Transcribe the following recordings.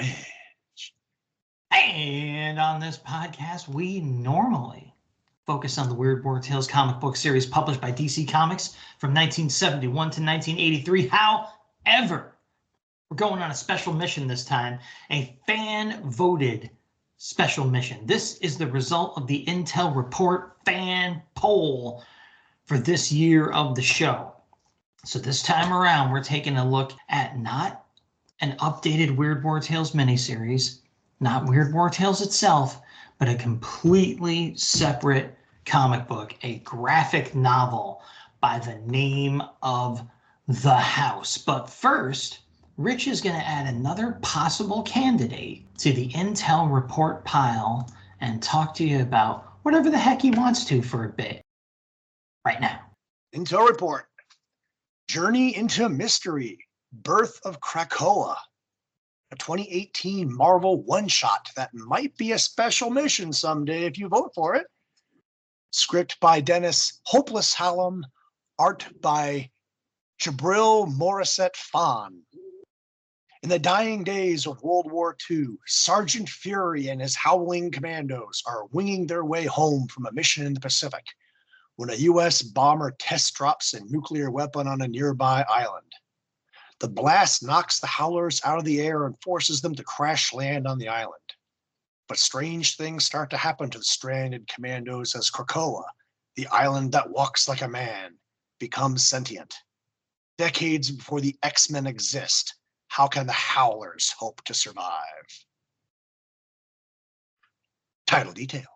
Rich. And on this podcast, we normally focus on the Weird War Tales comic book series published by DC Comics from 1971 to 1983. However, we're going on a special mission this time, a fan-voted special mission. This is the result of the Intel Report fan poll for this year of the show. So this time around, we're taking a look at not an updated Weird War Tales miniseries, not Weird War Tales itself, but a completely separate comic book, a graphic novel by the name of The House. But first, Rich is going to add another possible candidate to the Intel Report pile and talk to you about whatever the heck he wants to for a bit right now. Intel Report. Journey into Mystery. Birth of Krakoa. A 2018 Marvel one-shot that might be a special mission someday if you vote for it. Script by Dennis Hopeless Hallam. Art by Jabril Morissette Fan. In the dying days of World War II, Sergeant Fury and his howling commandos are winging their way home from a mission in the Pacific when a U.S. bomber test drops a nuclear weapon on a nearby island. The blast knocks the Howlers out of the air and forces them to crash land on the island. But strange things start to happen to the stranded commandos as Krakoa, the island that walks like a man, becomes sentient. Decades before the X-Men exist, how can the Howlers hope to survive? Title detail.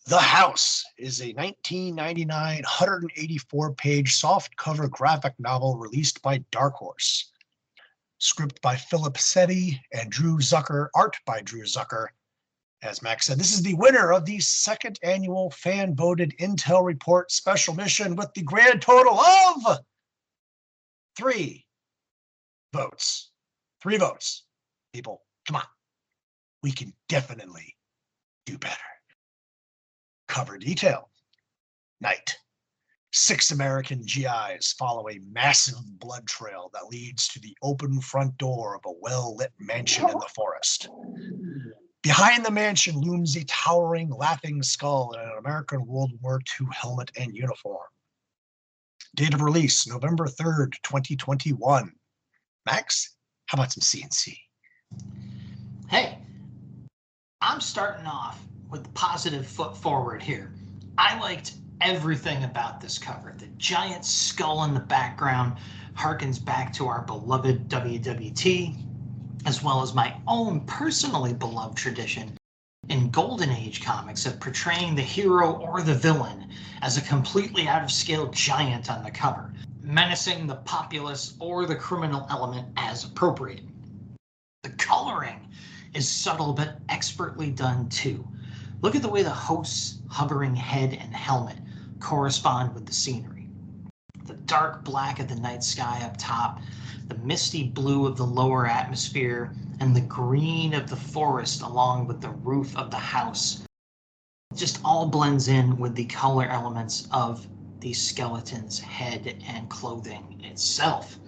The House is a 1999 184-page softcover graphic novel released by Dark Horse. Script by Philip Setti and Drew Zucker, art by Drew Zucker. As Max said, this is the winner of the second annual fan-voted Intel Report special mission with the grand total of 3 votes. 3 votes. People, come on. We can definitely do better. Cover detail. Night. 6 American GIs follow a massive blood trail that leads to the open front door of a well-lit mansion in the forest. Behind the mansion looms a towering, laughing skull in an American World War II helmet and uniform. Date of release, November 3rd, 2021. Max, how about some CNC? Hey, I'm starting off with the positive foot forward here. I liked everything about this cover. The giant skull in the background harkens back to our beloved WWT, as well as my own personally beloved tradition in Golden Age comics of portraying the hero or the villain as a completely out-of-scale giant on the cover, menacing the populace or the criminal element as appropriate. The coloring is subtle but expertly done too. Look at the way the host's hovering head and helmet correspond with the scenery. The dark black of the night sky up top, the misty blue of the lower atmosphere, and the green of the forest along with the roof of the house. It just all blends in with the color elements of the skeleton's head and clothing itself.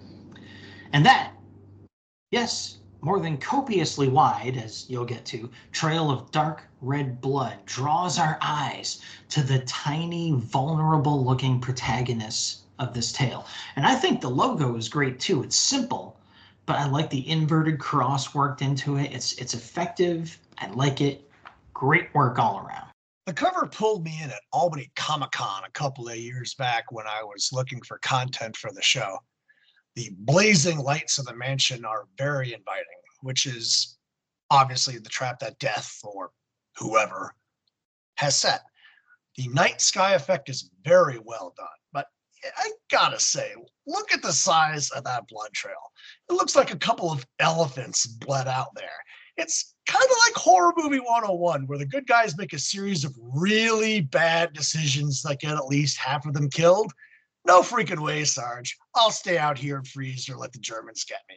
And that, yes, more than copiously wide, as you'll get to, trail of dark red blood draws our eyes to the tiny, vulnerable-looking protagonists of this tale. And I think the logo is great too. It's simple, but I like the inverted cross worked into it. It's effective. I like it. Great work all around. The cover pulled me in at Albany Comic-Con a couple of years back when I was looking for content for the show. The blazing lights of the mansion are very inviting, which is obviously the trap that Death, or whoever, has set. The night sky effect is very well done, but I gotta say, look at the size of that blood trail. It looks like a couple of elephants bled out there. It's kind of like horror movie 101, where the good guys make a series of really bad decisions that get at least half of them killed. No freaking way, Sarge. I'll stay out here and freeze or let the Germans get me.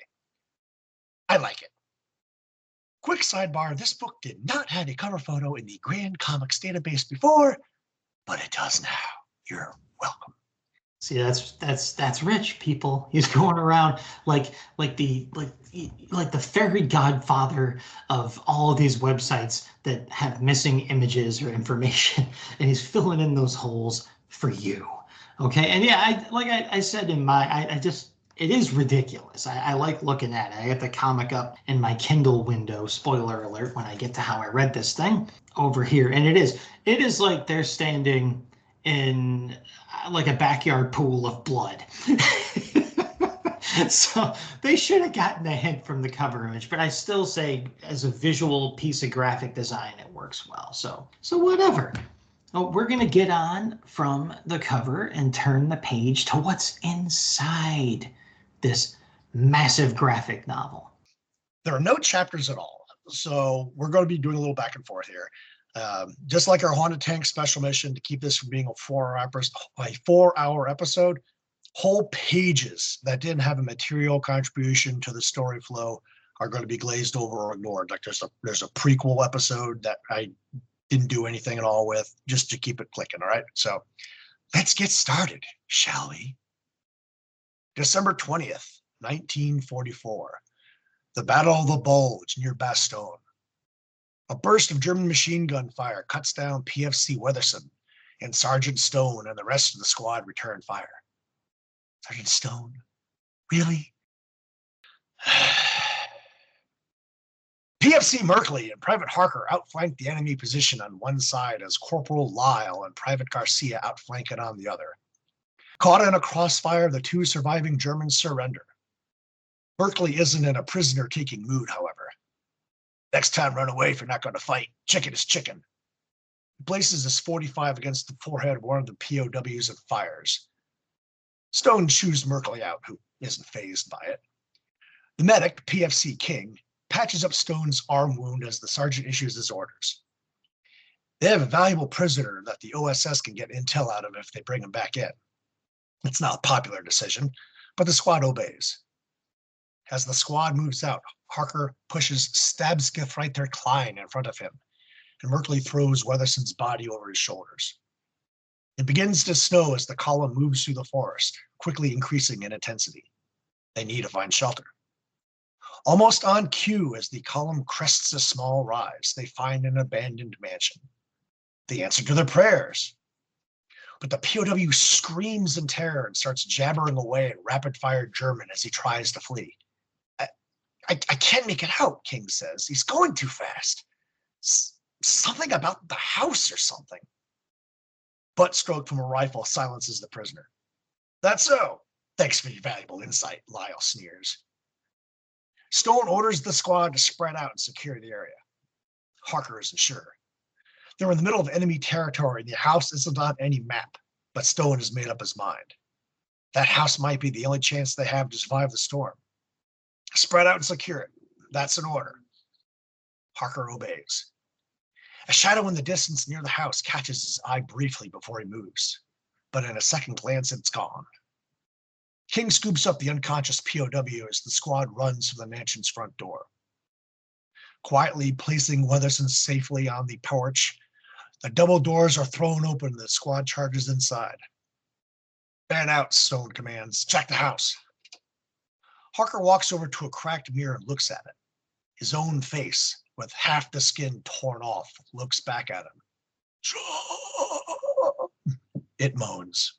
I like it. Quick sidebar, this book did not have a cover photo in the Grand Comics database before, but it does now. You're welcome. See, that's rich, people. He's going around like the fairy godfather of all of these websites that have missing images or information, and he's filling in those holes for you. Okay, and yeah, I said in my, I just it is ridiculous. I like looking at it. I get the comic up in my Kindle window. Spoiler alert! When I get to how I read this thing over here, and it is like they're standing in like a backyard pool of blood. So they should have gotten a hint from the cover image, but I still say as a visual piece of graphic design, it works well. So whatever. We're going to get on from the cover and turn the page to what's inside this massive graphic novel. There are no chapters at all. So we're going to be doing a little back and forth here. Just like our Haunted Tank special mission to keep this from being a 4-hour episode, whole pages that didn't have a material contribution to the story flow are going to be glazed over or ignored. Like there's a prequel episode that I didn't do anything at all with, just to keep it clicking. All right. So let's get started, shall we? December 20th, 1944. The Battle of the Bulge near Bastogne. A burst of German machine gun fire cuts down PFC Weatherson, and Sergeant Stone and the rest of the squad return fire. Sergeant Stone? Really? PFC Merkley and Private Harker outflanked the enemy position on one side as Corporal Lyle and Private Garcia outflank it on the other. Caught in a crossfire, the two surviving Germans surrender. Merkley isn't in a prisoner-taking mood, however. Next time, run away if you're not going to fight. Chicken is chicken. He places his .45 against the forehead of one of the POWs and fires. Stone chews Merkley out, who isn't fazed by it. The medic, PFC King, patches up Stone's arm wound as the sergeant issues his orders. They have a valuable prisoner that the OSS can get intel out of if they bring him back in. It's not a popular decision, but the squad obeys. As the squad moves out, Harker pushes Stabsgefreiter Klein in front of him, and Merkley throws Weatherson's body over his shoulders. It begins to snow as the column moves through the forest, quickly increasing in intensity. They need to find shelter. Almost on cue, as the column crests a small rise, they find an abandoned mansion. The answer to their prayers. But the POW screams in terror and starts jabbering away in rapid-fire German as he tries to flee. I can't make it out, King says. He's going too fast. Something about the house or something. Butt stroke from a rifle silences the prisoner. That's so. Thanks for your valuable insight, Lyle sneers. Stone orders the squad to spread out and secure the area. Harker isn't sure. They're in the middle of enemy territory and the house isn't on any map, but Stone has made up his mind. That house might be the only chance they have to survive the storm. Spread out and secure it. That's an order. Harker obeys. A shadow in the distance near the house catches his eye briefly before he moves, but in a second glance, it's gone. King scoops up the unconscious POW as the squad runs to the mansion's front door. Quietly placing Weatherson safely on the porch, the double doors are thrown open and the squad charges inside. "Man out," Stone commands. "Check the house." Harker walks over to a cracked mirror and looks at it. His own face, with half the skin torn off, looks back at him. It moans.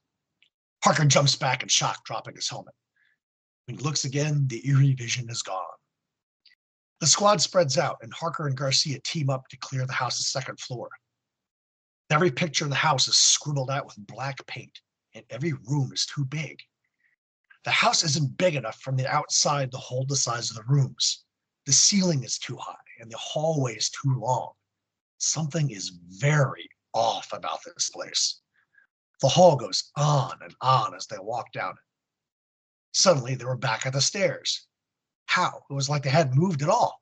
Harker jumps back in shock, dropping his helmet. When he looks again, the eerie vision is gone. The squad spreads out, and Harker and Garcia team up to clear the house's second floor. Every picture of the house is scribbled out with black paint, and every room is too big. The house isn't big enough from the outside to hold the size of the rooms. The ceiling is too high, and the hallway is too long. Something is very off about this place. The hall goes on and on as they walk down it. Suddenly, they were back at the stairs. How? It was like they hadn't moved at all.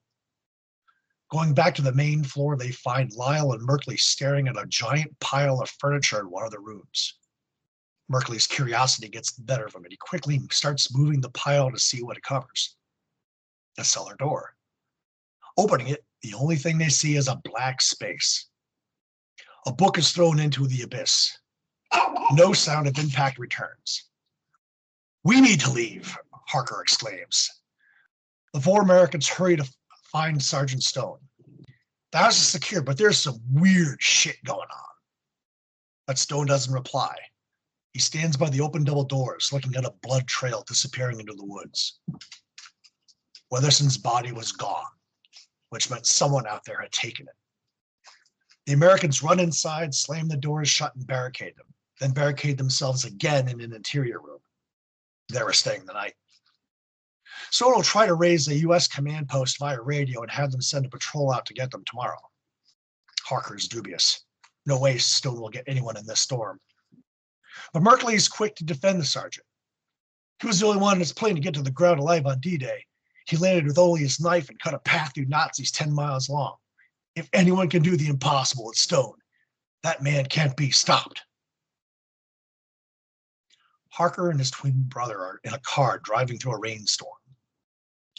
Going back to the main floor, they find Lyle and Merkley staring at a giant pile of furniture in one of the rooms. Merkley's curiosity gets the better of him, and he quickly starts moving the pile to see what it covers. The cellar door. Opening it, the only thing they see is a black space. A book is thrown into the abyss. No sound of impact returns. We need to leave, Harker exclaims. The four Americans hurry to find Sergeant Stone. The house is secure, but there's some weird shit going on. But Stone doesn't reply. He stands by the open double doors, looking at a blood trail disappearing into the woods. Weatherson's body was gone, which meant someone out there had taken it. The Americans run inside, slam the doors shut, and barricade them, then barricade themselves again in an interior room. They were staying the night. Stone will try to raise a U.S. command post via radio and have them send a patrol out to get them tomorrow. Harker is dubious. No way Stone will get anyone in this storm. But Merkley is quick to defend the sergeant. He was the only one in his plane to get to the ground alive on D-Day. He landed with only his knife and cut a path through Nazis 10 miles long. If anyone can do the impossible, it's Stone. That man can't be stopped. Harker and his twin brother are in a car driving through a rainstorm.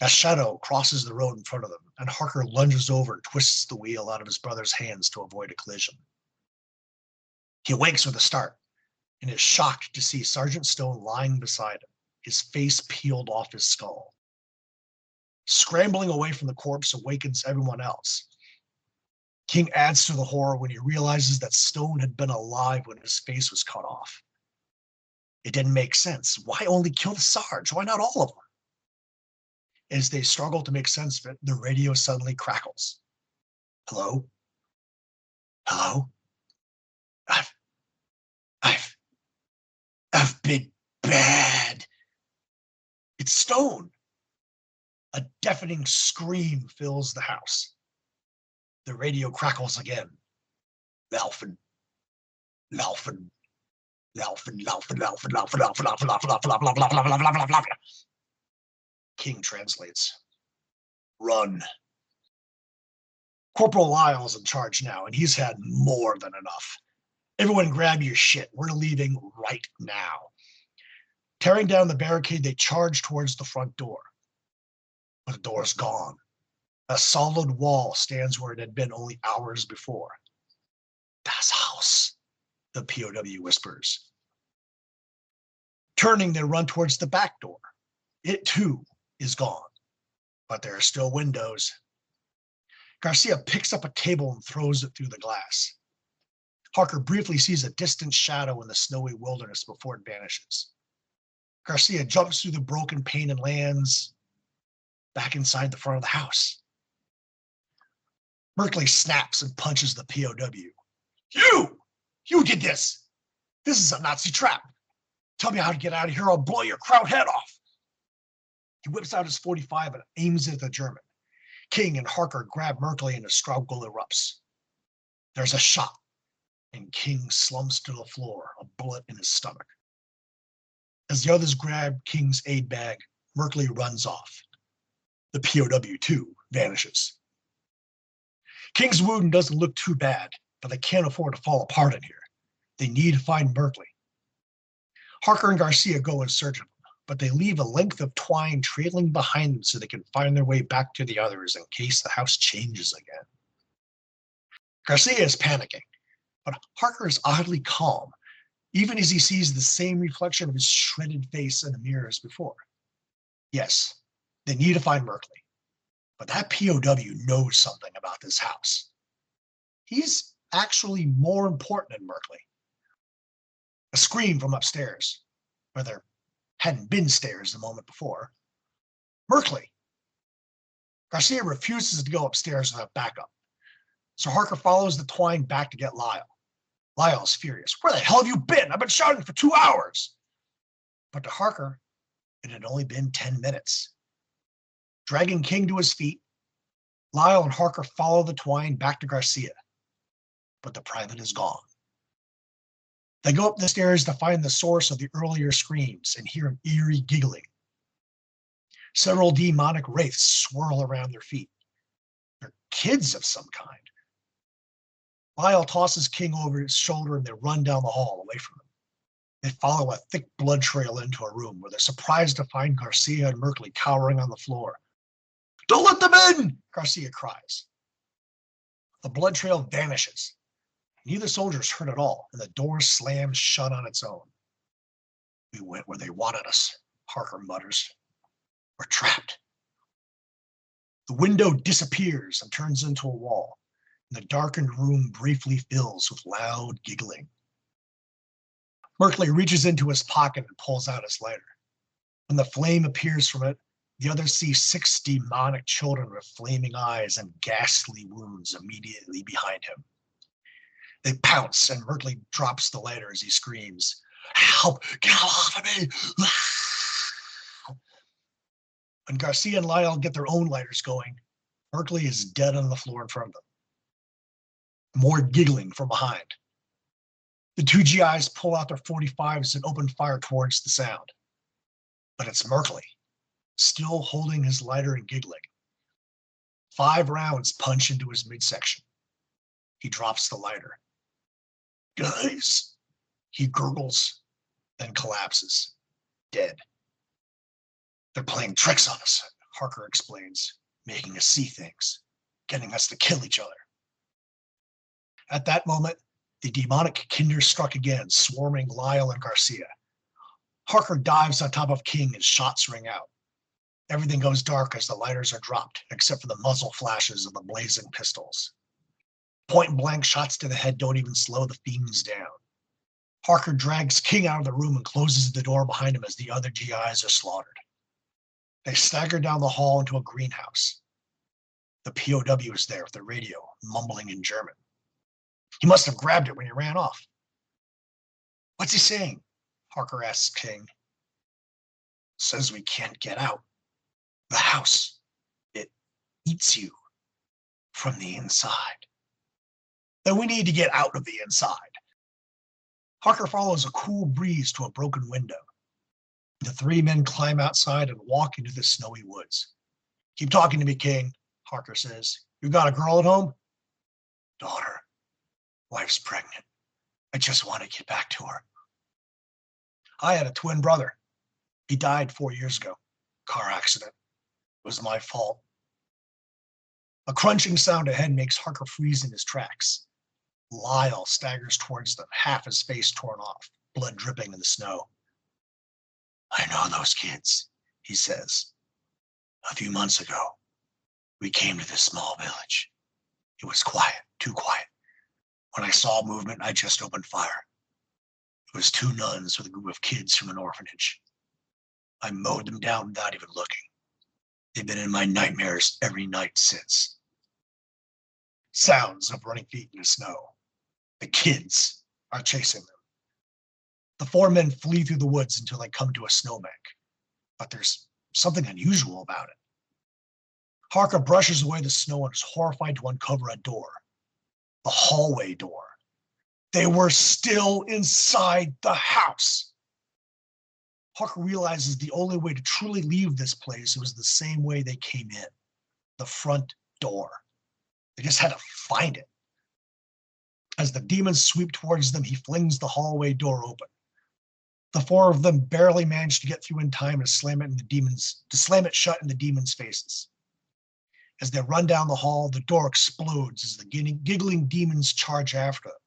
A shadow crosses the road in front of them, and Harker lunges over and twists the wheel out of his brother's hands to avoid a collision. He wakes with a start and is shocked to see Sergeant Stone lying beside him, his face peeled off his skull. Scrambling away from the corpse awakens everyone else. King adds to the horror when he realizes that Stone had been alive when his face was cut off. It didn't make sense. Why only kill the Sarge? Why not all of them? As they struggle to make sense of it, the radio suddenly crackles. Hello? Hello? I've been bad. It's Stone. A deafening scream fills the house. The radio crackles again. Laufin. Laufin. Laufin, Laufin, Laufin, Laufin, Laufin, Laufin, Laufin, Laufin, Laufin, Laufin, Laufin, Laufin, Laufin. King translates. Run. Corporal Lyle's in charge now, and he's had more than enough. Everyone grab your shit. We're leaving right now. Tearing down the barricade, they charge towards the front door. But the door's gone. A solid wall stands where it had been only hours before. Das Haus, the POW whispers. Turning, they run towards the back door. It, too, is gone. But there are still windows. Garcia picks up a cable and throws it through the glass. Harker briefly sees a distant shadow in the snowy wilderness before it vanishes. Garcia jumps through the broken pane and lands back inside the front of the house. Merkley snaps and punches the POW. You did this! This is a Nazi trap! Tell me how to get out of here, I'll blow your crowd head off! He whips out his .45 and aims it at the German. King and Harker grab Merkley and a struggle erupts. There's a shot, and King slumps to the floor, a bullet in his stomach. As the others grab King's aid bag, Merkley runs off. The POW, too, vanishes. King's wound doesn't look too bad, but they can't afford to fall apart in here. They need to find Merkley. Harker and Garcia go in search of him, but they leave a length of twine trailing behind them so they can find their way back to the others in case the house changes again. Garcia is panicking, but Harker is oddly calm, even as he sees the same reflection of his shredded face in the mirror as before. Yes, they need to find Merkley, but that POW knows something about this house. He's actually more important than Merkley. A scream from upstairs, where there hadn't been stairs the moment before. Merkley! Garcia refuses to go upstairs without backup, so Harker follows the twine back to get Lyle. Lyle's furious. Where the hell have you been? I've been shouting for 2 hours. But to Harker, it had only been 10 minutes. Dragging King to his feet, Lyle and Harker follow the twine back to Garcia. But the private is gone. They go up the stairs to find the source of the earlier screams and hear an eerie giggling. Several demonic wraiths swirl around their feet. They're kids of some kind. Lyle tosses King over his shoulder and they run down the hall away from him. They follow a thick blood trail into a room where they're surprised to find Garcia and Merkley cowering on the floor. Don't let them in, Garcia cries. The blood trail vanishes. Neither soldier's hurt at all, and the door slams shut on its own. We went where they wanted us, Harker mutters. We're trapped. The window disappears and turns into a wall, and the darkened room briefly fills with loud giggling. Merkley reaches into his pocket and pulls out his lighter. When the flame appears from it, the others see 6 demonic children with flaming eyes and ghastly wounds immediately behind him. They pounce, and Merkley drops the lighter as he screams, "Help! Get off of me!" When Garcia and Lyle get their own lighters going, Merkley is dead on the floor in front of them. More giggling from behind. The 2 GIs pull out their .45s and open fire towards the sound. But it's Merkley, still holding his lighter and giggling. 5 rounds punch into his midsection. He drops the lighter. "Guys," he gurgles, then collapses, dead. "They're playing tricks on us," Harker explains, "making us see things, getting us to kill each other." At that moment, the demonic Kinder struck again, swarming Lyle and Garcia. Harker dives on top of King and shots ring out. Everything goes dark as the lighters are dropped, except for the muzzle flashes of the blazing pistols. Point-blank shots to the head don't even slow the fiends down. Harker drags King out of the room and closes the door behind him as the other GIs are slaughtered. They stagger down the hall into a greenhouse. The POW is there with the radio, mumbling in German. He must have grabbed it when he ran off. "What's he saying?" Harker asks King. "Says we can't get out. The house, it eats you from the inside." "Then we need to get out of the inside." Harker follows a cool breeze to a broken window. The 3 men climb outside and walk into the snowy woods. "Keep talking to me, King," Harker says. "You got a girl at home?" "Daughter. Wife's pregnant. I just want to get back to her." "I had a twin brother. He died 4 years ago. Car accident. It was my fault." A crunching sound ahead makes Harker freeze in his tracks. Lyle staggers towards them, half his face torn off, blood dripping in the snow. "I know those kids," he says. "A few months ago, we came to this small village. It was quiet, too quiet. When I saw movement, I just opened fire. It was 2 nuns with a group of kids from an orphanage. I mowed them down without even looking. They've been in my nightmares every night since." Sounds of running feet in the snow. The kids are chasing them. The 4 men flee through the woods until they come to a snowbank. But there's something unusual about it. Harker brushes away the snow and is horrified to uncover a door. The hallway door. They were still inside the house. Harker realizes the only way to truly leave this place was the same way they came in. The front door. They just had to find it. As the demons sweep towards them, he flings the hallway door open. The 4 of them barely manage to get through in time to slam it shut in the demons' faces. As they run down the hall, the door explodes as the giggling demons charge after them.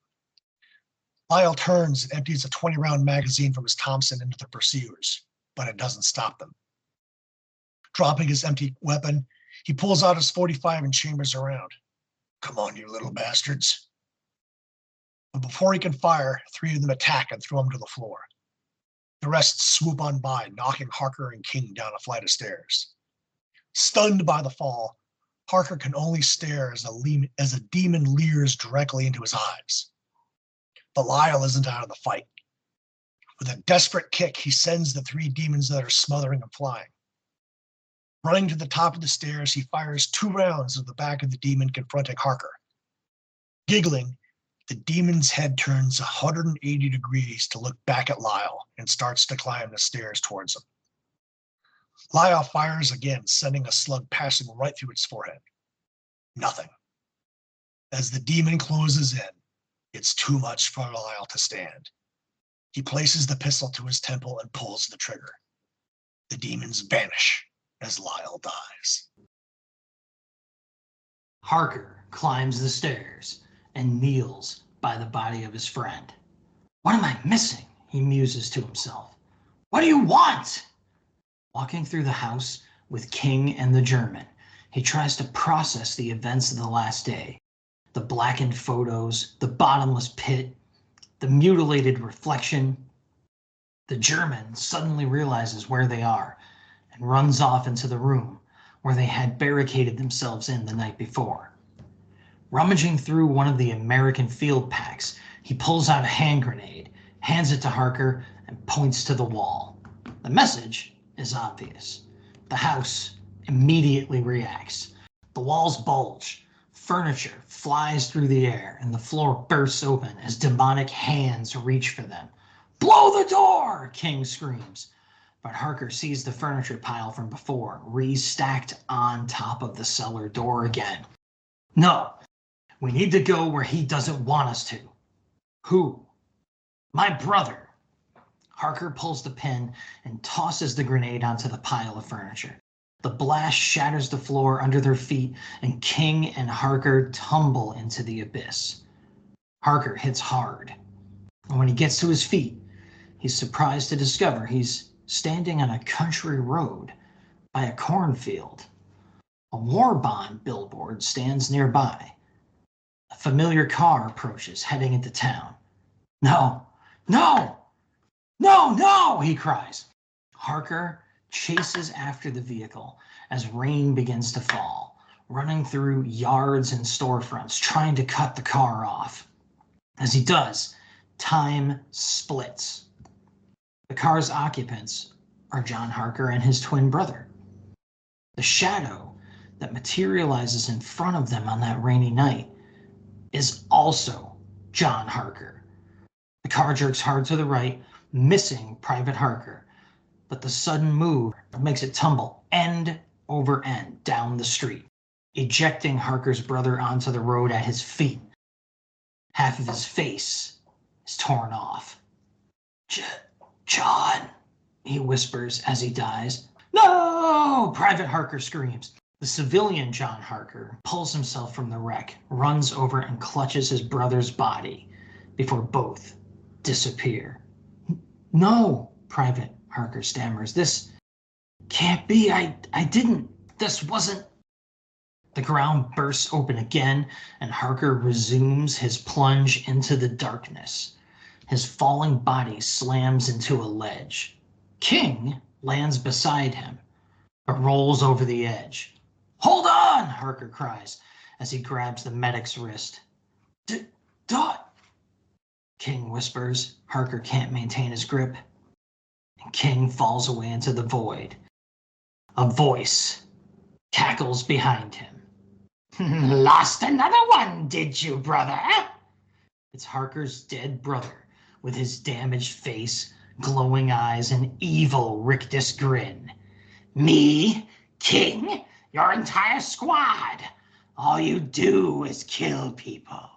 Lyle turns and empties a 20-round magazine from his Thompson into the pursuers, but it doesn't stop them. Dropping his empty weapon, he pulls out his .45 and chambers around. "Come on, you little bastards." But before he can fire, 3 of them attack and throw him to the floor. The rest swoop on by, knocking Harker and King down a flight of stairs. Stunned by the fall, Harker can only stare as a demon leers directly into his eyes. But Lyle isn't out of the fight. With a desperate kick, he sends the 3 demons that are smothering and flying. Running to the top of the stairs, he fires 2 rounds at the back of the demon confronting Harker. Giggling, the demon's head turns 180 degrees to look back at Lyle and starts to climb the stairs towards him. Lyle fires again, sending a slug passing right through its forehead. Nothing. As the demon closes in, it's too much for Lyle to stand. He places the pistol to his temple and pulls the trigger. The demons vanish as Lyle dies. Harker climbs the stairs and kneels by the body of his friend. "What am I missing?" he muses to himself. "What do you want?" Walking through the house with King and the German, he tries to process the events of the last day. The blackened photos, the bottomless pit, the mutilated reflection. The German suddenly realizes where they are and runs off into the room where they had barricaded themselves in the night before. Rummaging through one of the American field packs, he pulls out a hand grenade, hands it to Harker, and points to the wall. The message is obvious. The house immediately reacts. The walls bulge, furniture flies through the air, and the floor bursts open as demonic hands reach for them. "Blow the door!" King screams. But Harker sees the furniture pile from before, restacked on top of the cellar door again. "No, we need to go where he doesn't want us to." "Who?" "My brother." Harker pulls the pin and tosses the grenade onto the pile of furniture. The blast shatters the floor under their feet, and King and Harker tumble into the abyss. Harker hits hard, and when he gets to his feet, he's surprised to discover he's standing on a country road by a cornfield. A war bond billboard stands nearby. A familiar car approaches, heading into town. "No, no! No, no!" he cries. Harker chases after the vehicle as rain begins to fall, running through yards and storefronts, trying to cut the car off. As he does, time splits. The car's occupants are John Harker and his twin brother. The shadow that materializes in front of them on that rainy night is also John Harker. The car jerks hard to the right, missing Private Harker, but the sudden move makes it tumble end over end down the street, ejecting Harker's brother onto the road at his feet. Half of his face is torn off. "John," he whispers as he dies. "No!" Private Harker screams. The civilian John Harker pulls himself from the wreck, runs over and clutches his brother's body before both disappear. "No," Private Harker stammers. "This can't be. I didn't. This wasn't." The ground bursts open again, and Harker resumes his plunge into the darkness. His falling body slams into a ledge. King lands beside him, but rolls over the edge. "Hold on!" Harker cries as he grabs the medic's wrist. "Dot!" King whispers. Harker can't maintain his grip, and King falls away into the void. A voice cackles behind him. "Lost another one, did you, brother?" It's Harker's dead brother, with his damaged face, glowing eyes, and evil rictus grin. "Me, King, your entire squad. All you do is kill people."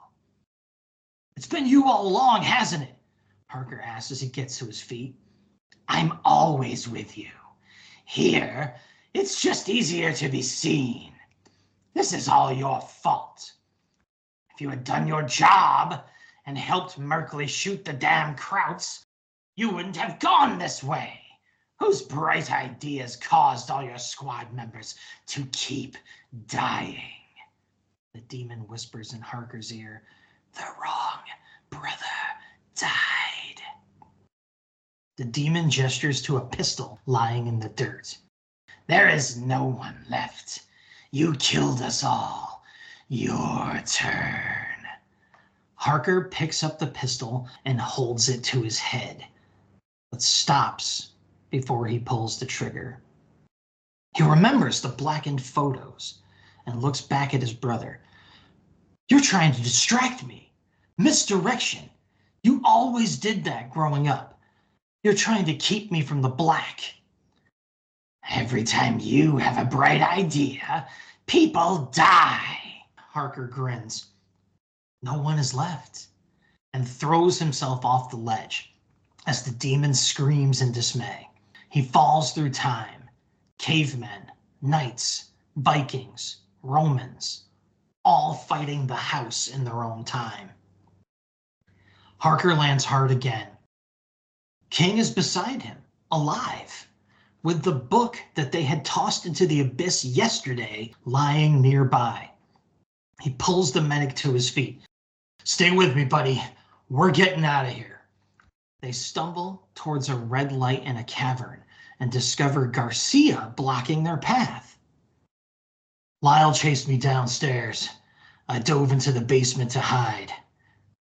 "It's been you all along, hasn't it?" Harker asks as he gets to his feet. "I'm always with you. Here, it's just easier to be seen. This is all your fault. If you had done your job and helped Merkley shoot the damn Krauts, you wouldn't have gone this way. Whose bright ideas caused all your squad members to keep dying?" The demon whispers in Harker's ear. "The wrong brother died." The demon gestures to a pistol lying in the dirt. "There is no one left. You killed us all. Your turn." Harker picks up the pistol and holds it to his head, but stops before he pulls the trigger. He remembers the blackened photos and looks back at his brother. "You're trying to distract me. Misdirection. You always did that growing up. You're trying to keep me from the black." "Every time you have a bright idea, people die." Harker grins. No one is left, and throws himself off the ledge as the demon screams in dismay. He falls through time. Cavemen, knights, Vikings, Romans, all fighting the house in their own time. Harker lands hard again. King is beside him, alive, with the book that they had tossed into the abyss yesterday lying nearby. He pulls the medic to his feet. "Stay with me, buddy. We're getting out of here." They stumble towards a red light in a cavern and discover Garcia blocking their path. "Lyle chased me downstairs. I dove into the basement to hide."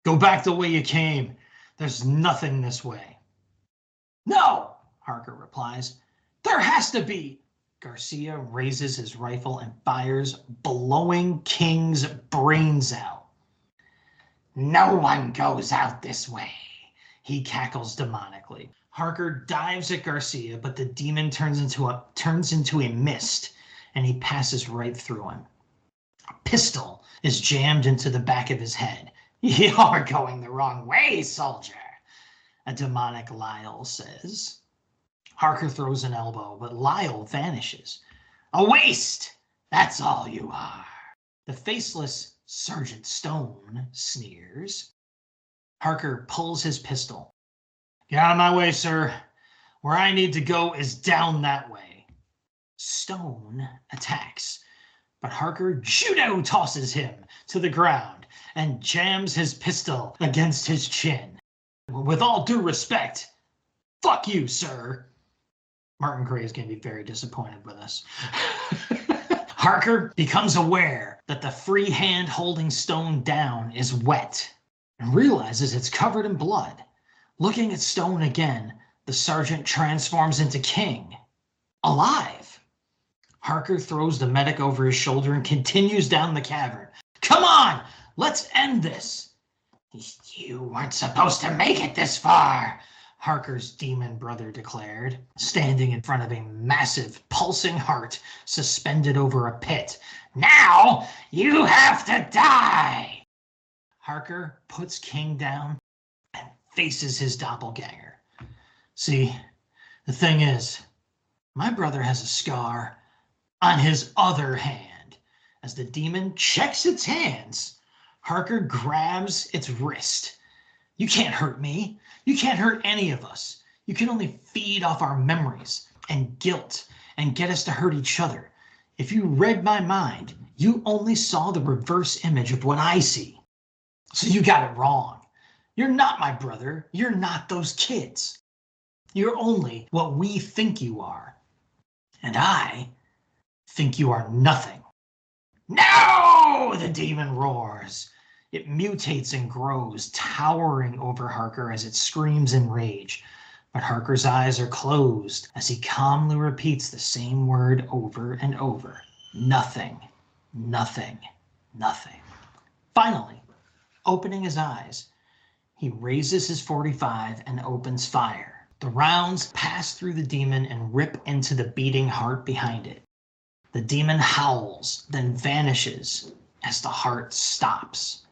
"Go back the way you came. There's nothing this way." "No," Harker replies. "There has to be." Garcia raises his rifle and fires, blowing King's brains out. "No one goes out this way," he cackles demonically. Harker dives at Garcia, but the demon turns into a mist, and he passes right through him. A pistol is jammed into the back of his head. "You're going the wrong way, soldier," a demonic Lyle says. Harker throws an elbow, but Lyle vanishes. "A waste! That's all you are," the faceless Sergeant Stone sneers. Harker pulls his pistol. "Get out of my way, sir. Where I need to go is down that way." Stone attacks, but Harker judo tosses him to the ground and jams his pistol against his chin. "With all due respect, fuck you, sir." Martin Gray is going to be very disappointed with us. Harker becomes aware that the free hand holding Stone down is wet and realizes it's covered in blood. Looking at Stone again, the sergeant transforms into King, alive. Harker throws the medic over his shoulder and continues down the cavern. "Come on, let's end this." "You weren't supposed to make it this far," Harker's demon brother declared, standing in front of a massive, pulsing heart suspended over a pit. "Now you have to die." Harker puts King down and faces his doppelganger. "See, the thing is, my brother has a scar on his other hand." As the demon checks its hands, Harker grabs its wrist. "You can't hurt me. You can't hurt any of us. You can only feed off our memories and guilt and get us to hurt each other. If you read my mind, you only saw the reverse image of what I see. So you got it wrong. You're not my brother. You're not those kids. You're only what we think you are. And I think you are nothing." "No!" the demon roars. It mutates and grows, towering over Harker as it screams in rage. But Harker's eyes are closed as he calmly repeats the same word over and over. Nothing, nothing, nothing. Finally, opening his eyes, he raises his .45 and opens fire. The rounds pass through the demon and rip into the beating heart behind it. The demon howls, then vanishes as the heart stops.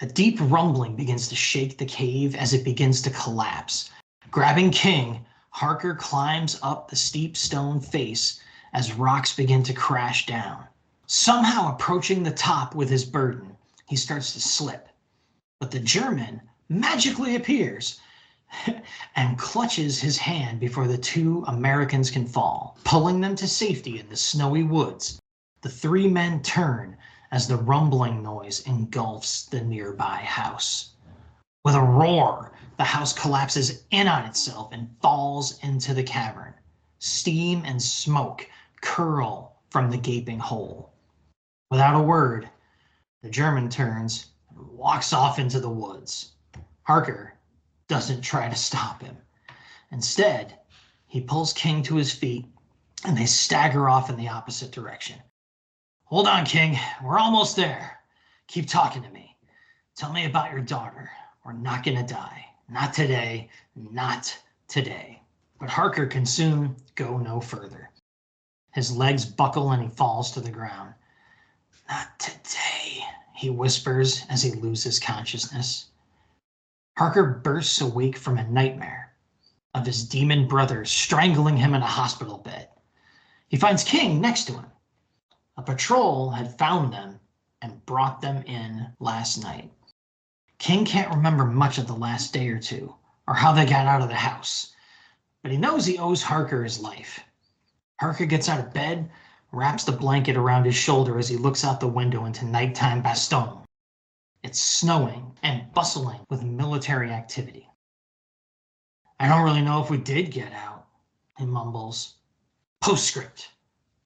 A deep rumbling begins to shake the cave as it begins to collapse. Grabbing King, Harker climbs up the steep stone face as rocks begin to crash down. Somehow approaching the top with his burden, he starts to slip. But the German magically appears and clutches his hand before the two Americans can fall, pulling them to safety in the snowy woods. The three men turn as the rumbling noise engulfs the nearby house. With a roar, the house collapses in on itself and falls into the cavern. Steam and smoke curl from the gaping hole. Without a word, the German turns and walks off into the woods. Harker doesn't try to stop him. Instead, he pulls King to his feet and they stagger off in the opposite direction. "Hold on, King. We're almost there. Keep talking to me. Tell me about your daughter. We're not going to die. Not today. Not today." But Harker can soon go no further. His legs buckle and he falls to the ground. "Not today," he whispers as he loses consciousness. Harker bursts awake from a nightmare of his demon brother strangling him in a hospital bed. He finds King next to him. A patrol had found them and brought them in last night. King can't remember much of the last day or two, or how they got out of the house, but he knows he owes Harker his life. Harker gets out of bed, wraps the blanket around his shoulder as he looks out the window into nighttime Bastogne. It's snowing and bustling with military activity. I don't really know if we did get out, he mumbles. Postscript.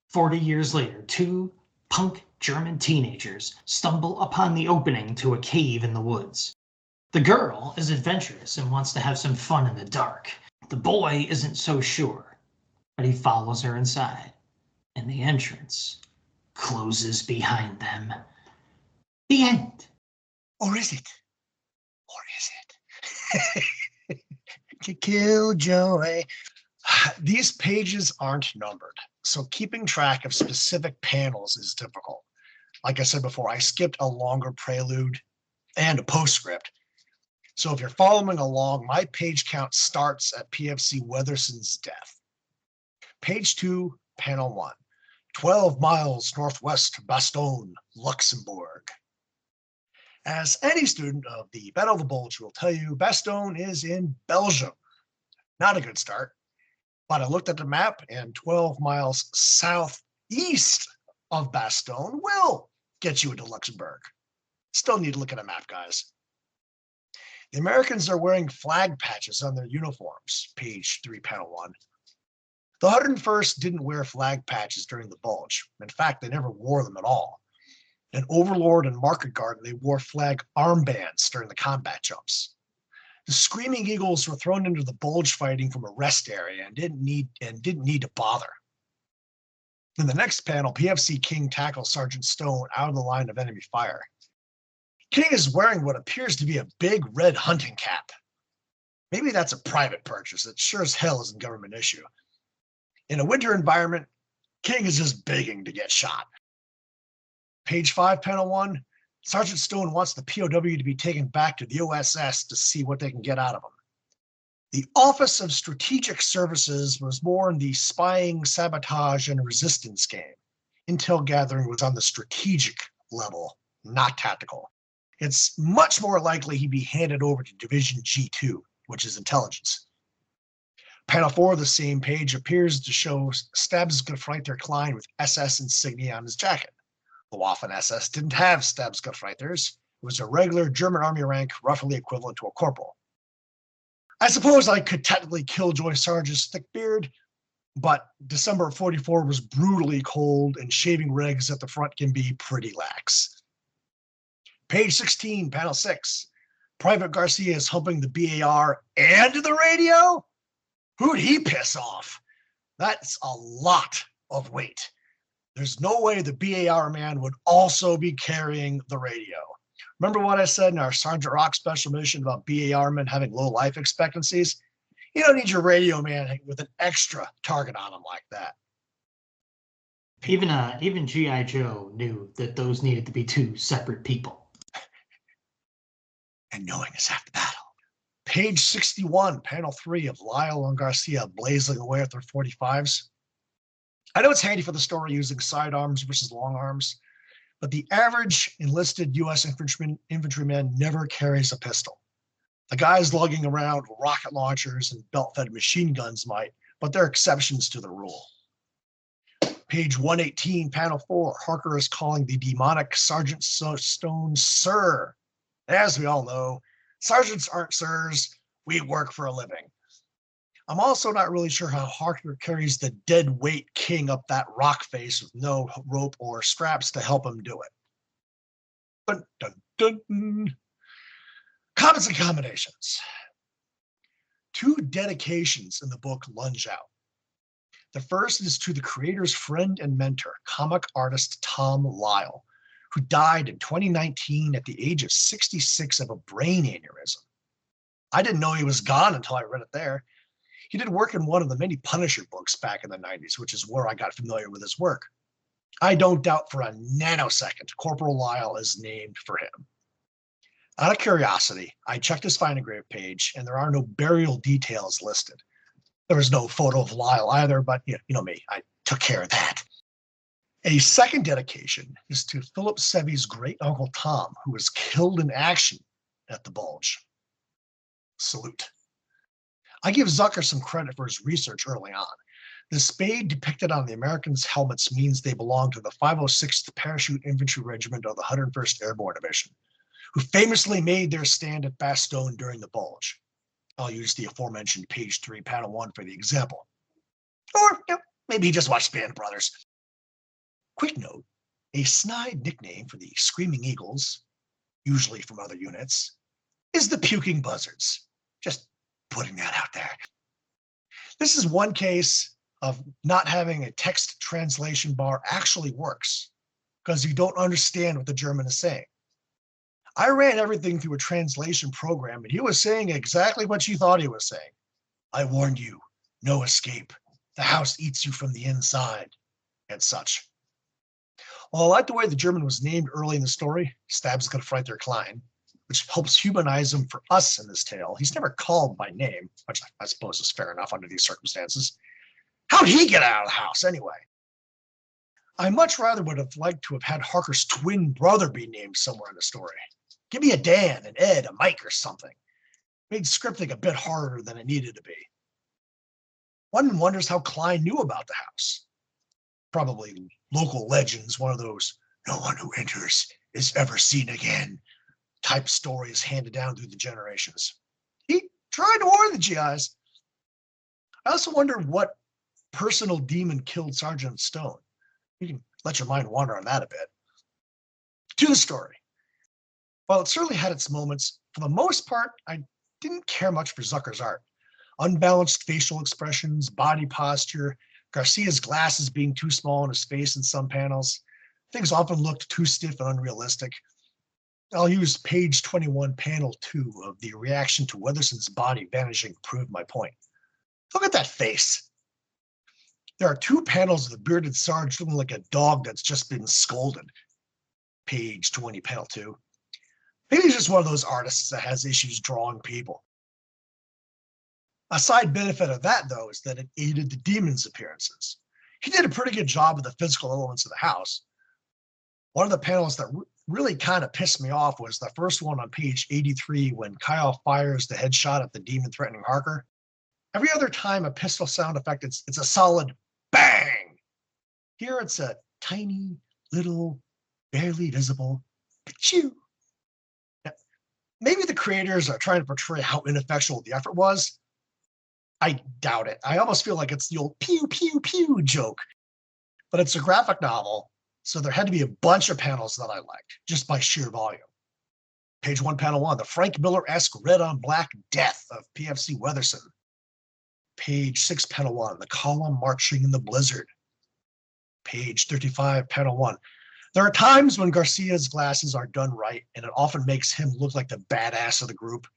40 years later, two punk German teenagers stumble upon the opening to a cave in the woods. The girl is adventurous and wants to have some fun in the dark. The boy isn't so sure, but he follows her inside, and the entrance closes behind them. The end. Or is it? Or is it? To kill joy. These pages aren't numbered, so keeping track of specific panels is difficult. Like I said before, I skipped a longer prelude and a postscript. So if you're following along, my page count starts at PFC Weatherson's death. Page 2, panel 1. 12 miles northwest Bastogne, Luxembourg. As any student of the Battle of the Bulge will tell you, Bastogne is in Belgium. Not a good start, but I looked at the map and 12 miles southeast of Bastogne will get you into Luxembourg. Still need to look at a map, guys. The Americans are wearing flag patches on their uniforms, page 3, panel 1. The 101st didn't wear flag patches during the Bulge. In fact, they never wore them at all. In Overlord and Market Garden, they wore flag armbands during the combat jumps. The Screaming Eagles were thrown into the Bulge fighting from a rest area and didn't need to bother. In the next panel, PFC King tackles Sergeant Stone out of the line of enemy fire. King is wearing what appears to be a big red hunting cap. Maybe that's a private purchase. It sure as hell isn't government issue. In a winter environment, King is just begging to get shot. Page 5, panel 1. Sergeant Stone wants the POW to be taken back to the OSS to see what they can get out of him. The Office of Strategic Services was more in the spying, sabotage, and resistance game. Intel gathering was on the strategic level, not tactical. It's much more likely he'd be handed over to Division G2, which is intelligence. Panel 4 of the same page appears to show Stabsgefreiter Klein with SS insignia on his jacket. The Waffen SS didn't have Stabsgefreiters. It was a regular German army rank, roughly equivalent to a corporal. I suppose I could technically Killjoy Sarge's thick beard, but December of 44 was brutally cold, and shaving regs at the front can be pretty lax. Page 16, panel 6. Private Garcia is humping the BAR and the radio? Who'd he piss off? That's a lot of weight. There's no way the BAR man would also be carrying the radio. Remember what I said in our Sergeant Rock special mission about BAR men having low life expectancies? You don't need your radio man with an extra target on him like that. Even G.I. Joe knew that those needed to be two separate people. And knowing is half the battle. Page 61, panel 3 of Lyle and Garcia blazing away at their 45s. I know it's handy for the story using sidearms versus long arms, but the average enlisted U.S. infantryman never carries a pistol. The guys lugging around rocket launchers and belt-fed machine guns might, but they're exceptions to the rule. Page 118, panel 4, Harker is calling the demonic Sergeant Stone Sir. As we all know, sergeants aren't sirs. We work for a living. I'm also not really sure how Harker carries the dead weight King up that rock face with no rope or straps to help him do it. Dun, dun, dun. Comments and combinations. 2 dedications in the book lunge out. The first is to the creator's friend and mentor, comic artist Tom Lyle, who died in 2019 at the age of 66 of a brain aneurysm. I didn't know he was gone until I read it there. He did work in one of the many Punisher books back in the 90s, which is where I got familiar with his work. I don't doubt for a nanosecond Corporal Lyle is named for him. Out of curiosity, I checked his Find a Grave page, and there are no burial details listed. There was no photo of Lyle either, but you know me, I took care of that. A second dedication is to Philip Sevy's great uncle Tom, who was killed in action at the Bulge. Salute. I give Zucker some credit for his research early on. The spade depicted on the Americans' helmets means they belong to the 506th Parachute Infantry Regiment of the 101st Airborne Division, who famously made their stand at Bastogne during the Bulge. I'll use the aforementioned page 3, panel 1 for the example. Or maybe he just watched Band Brothers. Quick note, a snide nickname for the Screaming Eagles, usually from other units, is the Puking Buzzards. Just putting that out there. This is one case of not having a text translation bar actually works because you don't understand what the German is saying. I ran everything through a translation program and he was saying exactly what you thought he was saying. I warned you, no escape. The house eats you from the inside and such. Well, I like the way the German was named early in the story, Stabsgefreiter Klein, which helps humanize him for us in this tale. He's never called by name, which I suppose is fair enough under these circumstances. How'd he get out of the house anyway? I much rather would have liked to have had Harker's twin brother be named somewhere in the story. Give me a Dan, an Ed, a Mike, or something. Made scripting a bit harder than it needed to be. One wonders how Klein knew about the house. Probably local legends, one of those no one who enters is ever seen again type stories handed down through the generations. He tried to warn the GIs. I also wonder what personal demon killed Sergeant Stone. You can let your mind wander on that a bit. To the story. While it certainly had its moments, for the most part, I didn't care much for Zucker's art. Unbalanced facial expressions, body posture, Garcia's glasses being too small in his face in some panels. Things often looked too stiff and unrealistic. I'll use page 21, panel 2 of the reaction to Weatherson's body vanishing to prove my point. Look at that face. There are 2 panels of the bearded Sarge looking like a dog that's just been scolded. Page 20, panel 2. Maybe he's just one of those artists that has issues drawing people. A side benefit of that, though, is that it aided the demon's appearances. He did a pretty good job of the physical elements of the house. One of the panels that really kind of pissed me off was the first one on page 83 when Kyle fires the headshot at the demon threatening Harker. Every other time a pistol sound effect, it's a solid bang. Here it's a tiny, little, barely visible pachoo. Maybe the creators are trying to portray how ineffectual the effort was. I doubt it. I almost feel like it's the old pew, pew, pew joke. But it's a graphic novel, so there had to be a bunch of panels that I liked, just by sheer volume. Page 1, panel 1, the Frank Miller-esque red on black death of PFC Weatherson. Page 6, panel 1, the column marching in the blizzard. Page 35, panel 1. There are times when Garcia's glasses are done right, and it often makes him look like the badass of the group.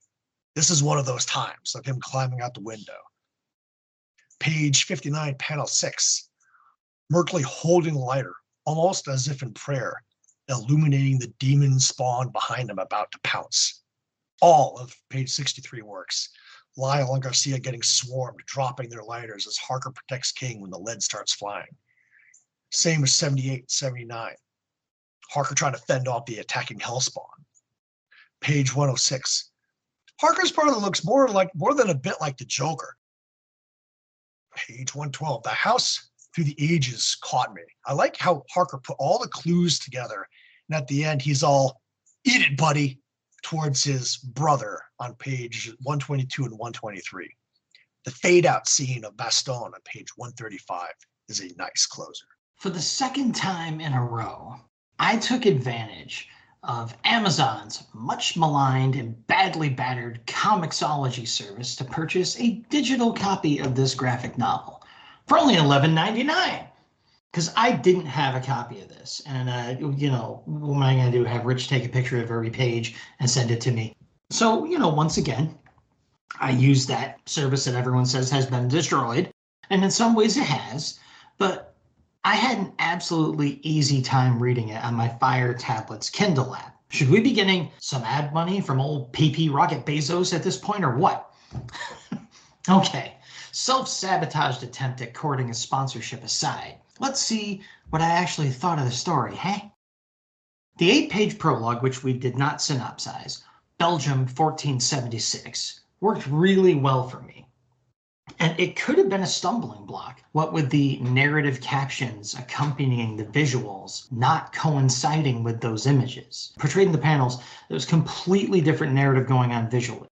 This is one of those times, of him climbing out the window. Page 59, panel 6. Merkley holding the lighter, almost as if in prayer, illuminating the demon spawn behind him about to pounce. All of page 63 works. Lyle and Garcia getting swarmed, dropping their lighters as Harker protects King when the lead starts flying. Same as 78, 79. Harker trying to fend off the attacking Hellspawn. Page 106. Harker's brother looks more than a bit like the Joker. Page 112. The house through the ages caught me. I like how Harker put all the clues together, and at the end he's all, eat it, buddy, towards his brother on page 122 and 123. The fade out scene of Bastogne on page 135 is a nice closer. For the second time in a row, I took advantage of Amazon's much maligned and badly battered Comixology service to purchase a digital copy of this graphic novel for only $11.99. Because I didn't have a copy of this. And, what am I going to do? Have Rich take a picture of every page and send it to me. So, once again, I used that service that everyone says has been destroyed. And in some ways it has. But I had an absolutely easy time reading it on my Fire Tablet's Kindle app. Should we be getting some ad money from old PP Rocket Bezos at this point or what? Okay, self-sabotaged attempt at courting a sponsorship aside, let's see what I actually thought of the story, hey? The 8-page prologue, which we did not synopsize, Belgium 1476, worked really well for me. And it could have been a stumbling block, what with the narrative captions accompanying the visuals not coinciding with those images. Portrayed in the panels, there was completely different narrative going on visually.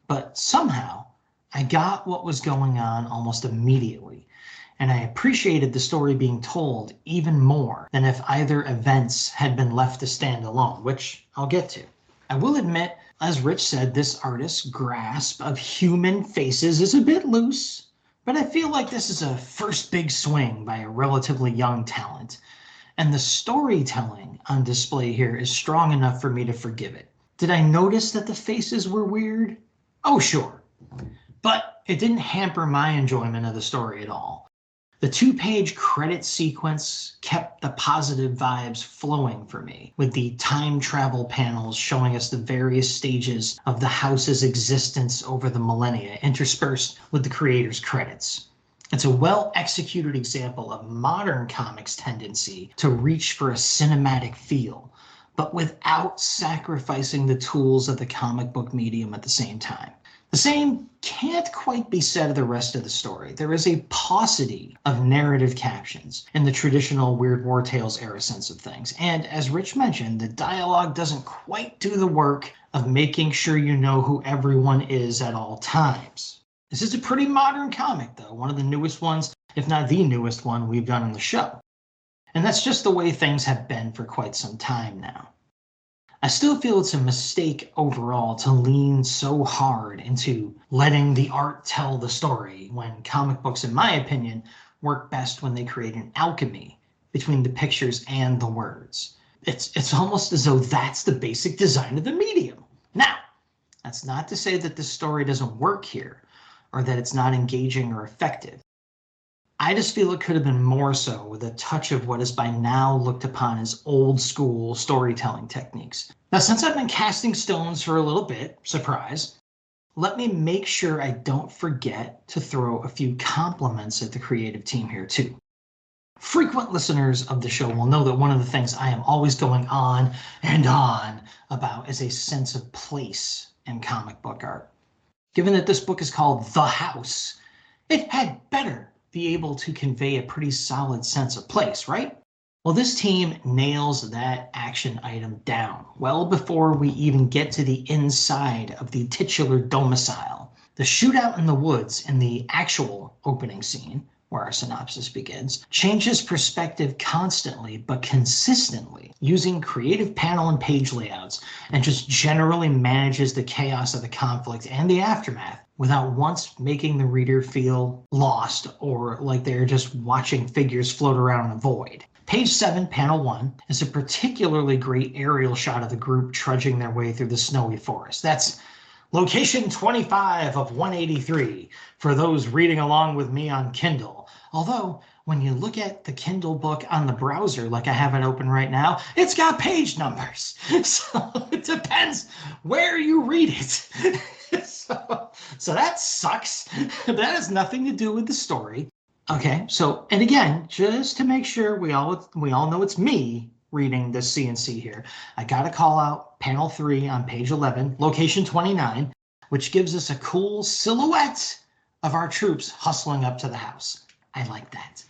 But somehow, I got what was going on almost immediately, and I appreciated the story being told even more than if either events had been left to stand alone, which I'll get to. I will admit, as Rich said, this artist's grasp of human faces is a bit loose, but I feel like this is a first big swing by a relatively young talent, and the storytelling on display here is strong enough for me to forgive it. Did I notice that the faces were weird? Oh, sure. But it didn't hamper my enjoyment of the story at all. The 2-page credit sequence kept the positive vibes flowing for me, with the time travel panels showing us the various stages of the house's existence over the millennia, interspersed with the creator's credits. It's a well-executed example of modern comics' tendency to reach for a cinematic feel, but without sacrificing the tools of the comic book medium at the same time. The same can't quite be said of the rest of the story. There is a paucity of narrative captions in the traditional Weird War Tales era sense of things. And as Rich mentioned, the dialogue doesn't quite do the work of making sure you know who everyone is at all times. This is a pretty modern comic, though, one of the newest ones, if not the newest one we've done on the show. And that's just the way things have been for quite some time now. I still feel it's a mistake overall to lean so hard into letting the art tell the story when comic books, in my opinion, work best when they create an alchemy between the pictures and the words. It's almost as though that's the basic design of the medium. Now, that's not to say that this story doesn't work here or that it's not engaging or effective. I just feel it could have been more so with a touch of what is by now looked upon as old school storytelling techniques. Now, since I've been casting stones for a little bit, surprise, let me make sure I don't forget to throw a few compliments at the creative team here too. Frequent listeners of the show will know that one of the things I am always going on and on about is a sense of place in comic book art. Given that this book is called The House, it had better be able to convey a pretty solid sense of place, right? Well, this team nails that action item down well before we even get to the inside of the titular domicile. The shootout in the woods in the actual opening scene, where our synopsis begins, changes perspective constantly but consistently, using creative panel and page layouts, and just generally manages the chaos of the conflict and the aftermath without once making the reader feel lost or like they're just watching figures float around in a void. Page 7, panel 1, is a particularly great aerial shot of the group trudging their way through the snowy forest. That's location 25 of 183 for those reading along with me on Kindle. Although, when you look at the Kindle book on the browser, like I have it open right now, it's got page numbers. So it depends where you read it. So that sucks. That has nothing to do with the story. Okay, so, and again, just to make sure we all know it's me reading this CNC here, I gotta call out panel 3 on page 11, location 29, which gives us a cool silhouette of our troops hustling up to the house. I like that.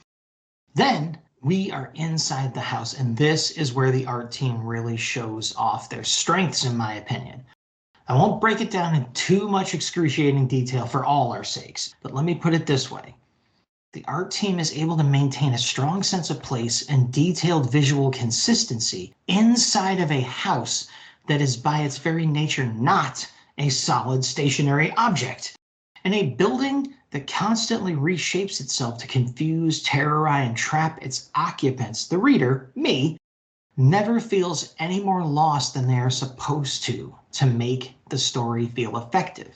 Then we are inside the house, and this is where the art team really shows off their strengths, in my opinion. I won't break it down in too much excruciating detail for all our sakes, but let me put it this way. The art team is able to maintain a strong sense of place and detailed visual consistency inside of a house that is by its very nature not a solid stationary object, and a building that constantly reshapes itself to confuse, terrorize, and trap its occupants. The reader, me, never feels any more lost than they are supposed to make the story feel effective.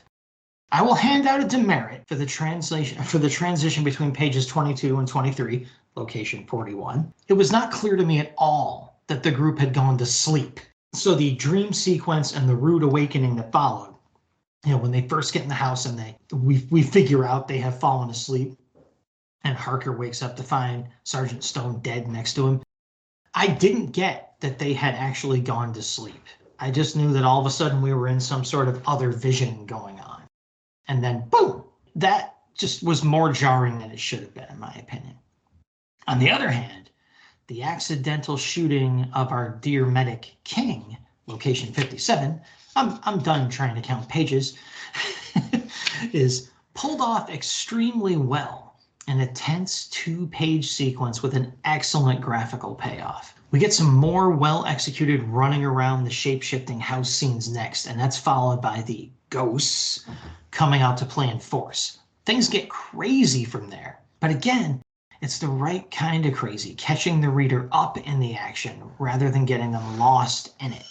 I will hand out a demerit for the transition between pages 22 and 23, location 41. It was not clear to me at all that the group had gone to sleep. So the dream sequence and the rude awakening that followed, when they first get in the house and we figure out they have fallen asleep, and Harker wakes up to find Sergeant Stone dead next to him. I didn't get that they had actually gone to sleep. I just knew that all of a sudden we were in some sort of other vision going on. And then boom, that just was more jarring than it should have been, in my opinion. On the other hand, the accidental shooting of our dear medic King, location 57, I'm done trying to count pages, is pulled off extremely well in a tense 2-page sequence with an excellent graphical payoff. We get some more well-executed running around the shape-shifting house scenes next, and that's followed by the ghosts coming out to play in force. Things get crazy from there, but again, it's the right kind of crazy, catching the reader up in the action rather than getting them lost in it.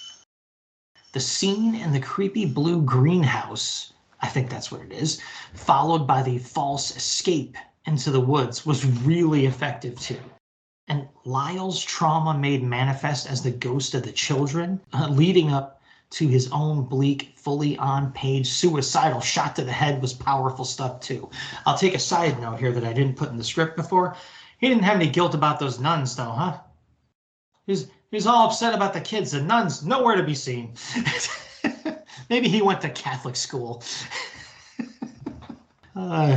The scene in the creepy blue greenhouse, I think that's what it is, followed by the false escape into the woods, was really effective too. And Lyle's trauma made manifest as the ghost of the children, leading up to his own bleak, fully on-page suicidal shot to the head was powerful stuff too. I'll take a side note here that I didn't put in the script before. He didn't have any guilt about those nuns though, huh? He's all upset about the kids. The nuns, nowhere to be seen. Maybe he went to Catholic school.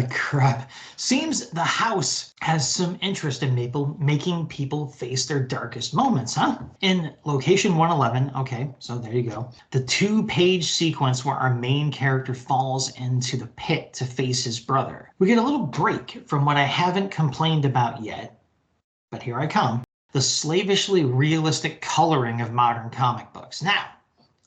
Crap. Seems the house has some interest in making people face their darkest moments, huh? In location 111, okay, so there you go. The 2-page sequence where our main character falls into the pit to face his brother. We get a little break from what I haven't complained about yet, but here I come. The slavishly realistic coloring of modern comic books. Now,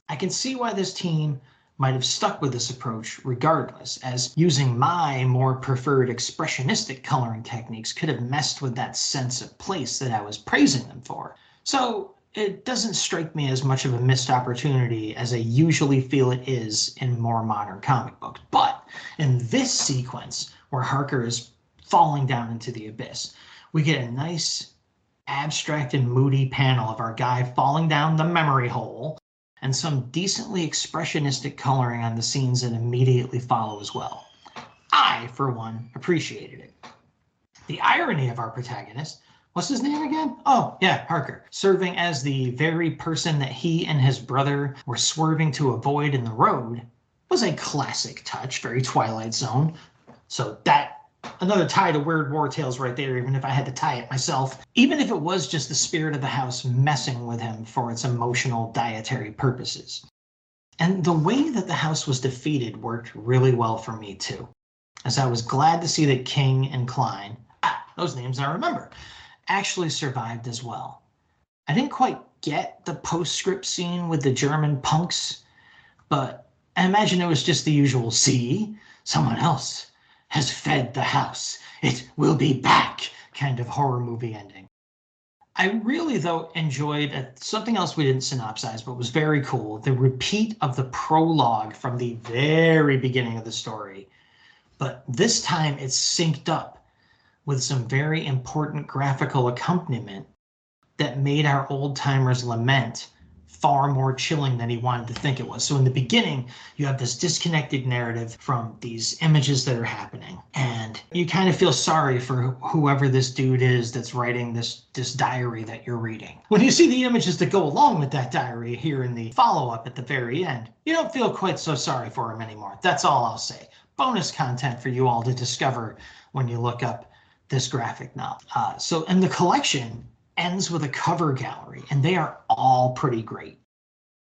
I can see why this team might have stuck with this approach regardless, as using my more preferred expressionistic coloring techniques could have messed with that sense of place that I was praising them for. So it doesn't strike me as much of a missed opportunity as I usually feel it is in more modern comic books. But in this sequence, where Harker is falling down into the abyss, we get a nice abstract and moody panel of our guy falling down the memory hole, and some decently expressionistic coloring on the scenes that immediately follow as well. I, for one, appreciated it. The irony of our protagonist, what's his name again? Oh, yeah, Harker, serving as the very person that he and his brother were swerving to avoid in the road, was a classic touch, very Twilight Zone. So that, another tie to Weird War Tales right there, even if I had to tie it myself. Even if it was just the spirit of the house messing with him for its emotional dietary purposes. And the way that the house was defeated worked really well for me too, as I was glad to see that King and Klein, those names I remember, actually survived as well. I didn't quite get the postscript scene with the German punks, but I imagine it was just the usual, see, someone else has fed the house. It will be back kind of horror movie ending. I really, though, enjoyed something else we didn't synopsize, but was very cool. The repeat of the prologue from the very beginning of the story. But this time it's synced up with some very important graphical accompaniment that made our old-timers lament far more chilling than he wanted to think it was. So in the beginning, you have this disconnected narrative from these images that are happening. And you kind of feel sorry for whoever this dude is that's writing this diary that you're reading. When you see the images that go along with that diary here in the follow-up at the very end, you don't feel quite so sorry for him anymore. That's all I'll say. Bonus content for you all to discover when you look up this graphic novel. And the collection ends with a cover gallery, and they are all pretty great.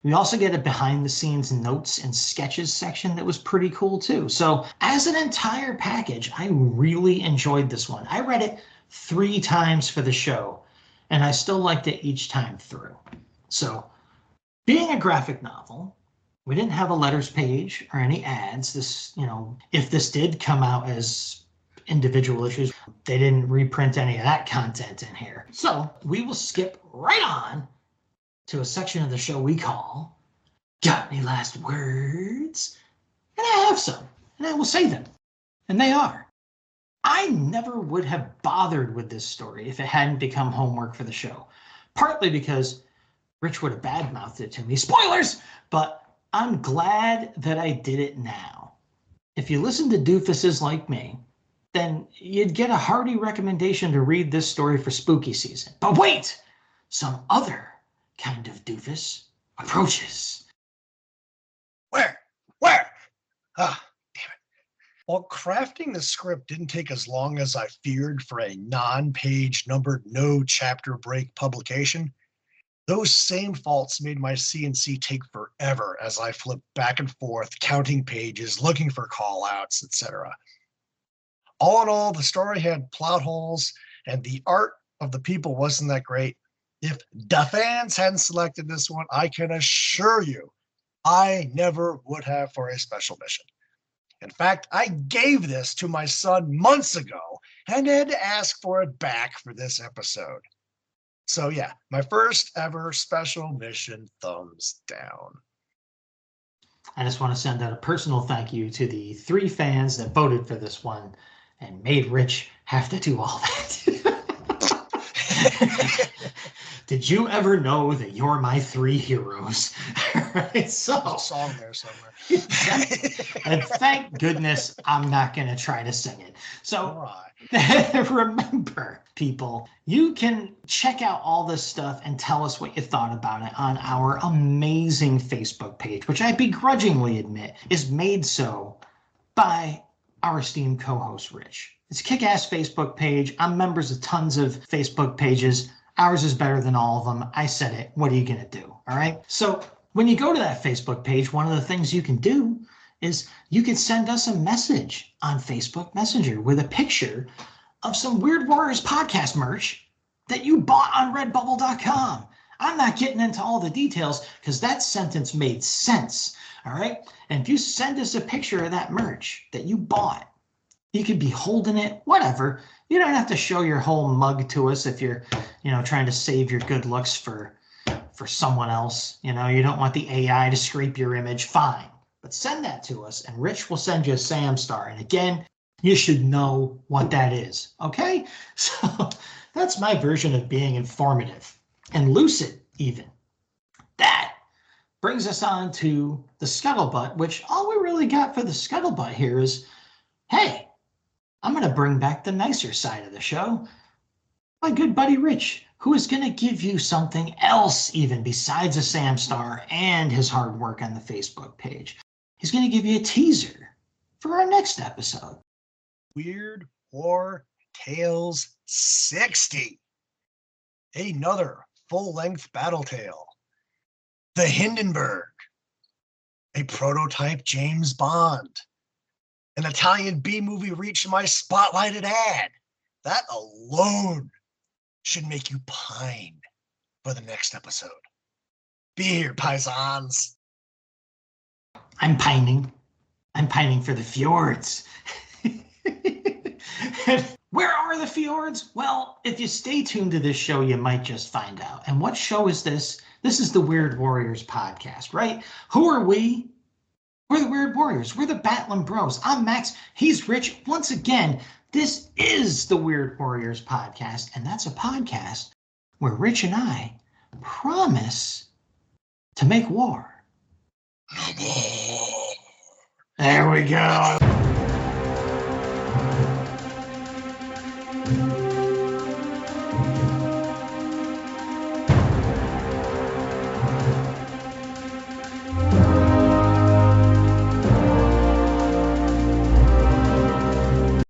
We also get a behind the scenes notes and sketches section that was pretty cool too. So as an entire package, I really enjoyed this one. I read it 3 times for the show, and I still liked it each time through. So being a graphic novel, we didn't have a letters page or any ads. This, if this did come out as individual issues, they didn't reprint any of that content in here. So we will skip right on to a section of the show we call Got Any Last Words? And I have some, and I will say them. And they are: I never would have bothered with this story if it hadn't become homework for the show. Partly because Rich would have badmouthed it to me. Spoilers! But I'm glad that I did it now. If you listen to doofuses like me, then you'd get a hearty recommendation to read this story for spooky season. But wait! Some other kind of doofus approaches. Where? Ah, damn it. While crafting the script didn't take as long as I feared for a non-page numbered no chapter break publication, those same faults made my CNC take forever as I flipped back and forth, counting pages, looking for call-outs, etc. All in all, the story had plot holes, and the art of the people wasn't that great. If the fans hadn't selected this one, I can assure you, I never would have for a special mission. In fact, I gave this to my son months ago and had to ask for it back for this episode. So yeah, my first ever special mission, thumbs down. I just want to send out a personal thank you to the 3 fans that voted for this one and made Rich have to do all that. Did you ever know that you're my 3 heroes? Right, so there's a song there somewhere. And thank goodness I'm not going to try to sing it. So right. Remember, people, you can check out all this stuff and tell us what you thought about it on our amazing Facebook page, which I begrudgingly admit is made so by our esteemed co-host, Rich. It's a kick-ass Facebook page. I'm members of tons of Facebook pages. Ours is better than all of them. I said it. What are you going to do? All right. So when you go to that Facebook page, one of the things you can do is you can send us a message on Facebook Messenger with a picture of some Weird Warriors podcast merch that you bought on redbubble.com. I'm not getting into all the details because that sentence made sense. All right. And if you send us a picture of that merch that you bought, you could be holding it, whatever. You don't have to show your whole mug to us if you're, trying to save your good looks for someone else. You don't want the AI to scrape your image. Fine. But send that to us and Rich will send you a Sam Star. And again, you should know what that is. Okay? So that's my version of being informative and lucid even. That brings us on to the scuttlebutt, which all we really got for the scuttlebutt here is, hey, I'm going to bring back the nicer side of the show. My good buddy Rich, who is going to give you something else even besides a Sam Star and his hard work on the Facebook page. He's going to give you a teaser for our next episode. Weird War Tales 60. Another full-length battle tale. The Hindenburg. A prototype James Bond. An Italian B-movie reached my spotlighted ad. That alone should make you pine for the next episode. Be here, paisans. I'm pining. I'm pining for the fjords. Where are the fjords? Well, if you stay tuned to this show, you might just find out. And what show is this? This is the Weird Warriors podcast, right? Who are we? We're the Weird Warriors. We're the Battling Bros. I'm Max. He's Rich. Once again, this is the Weird Warriors podcast, and that's a podcast where Rich and I promise to make war. No more. There we go.